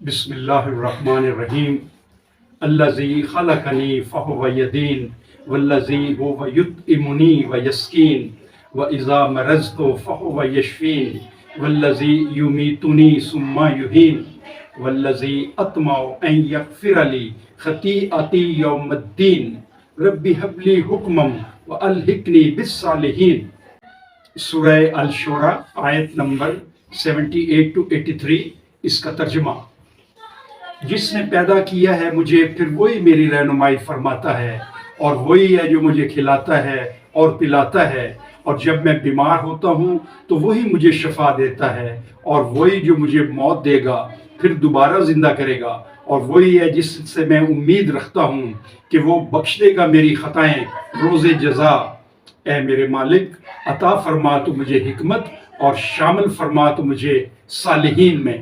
بسم اللہ الرحمن الرحیم الذی خلقنی فہو یدین والذی هو یطعمنی ویسقین واذا مرضت فہو یشفین والذی یمیتنی ثم یحیین والذی اطمع ان یغفر لی خطیئتی یوم الدین رب ہب لی حکما والحقنی بالصالحین۔ سورہ الشورى آیت نمبر 78 to 83۔ اس کا ترجمہ: جس نے پیدا کیا ہے مجھے، پھر وہی میری رہنمائی فرماتا ہے، اور وہی ہے جو مجھے کھلاتا ہے اور پلاتا ہے، اور جب میں بیمار ہوتا ہوں تو وہی مجھے شفا دیتا ہے، اور وہی جو مجھے موت دے گا پھر دوبارہ زندہ کرے گا، اور وہی ہے جس سے میں امید رکھتا ہوں کہ وہ بخش دے گا میری خطائیں روز جزا۔ اے میرے مالک، عطا فرما تو مجھے حکمت، اور شامل فرما تو مجھے صالحین میں۔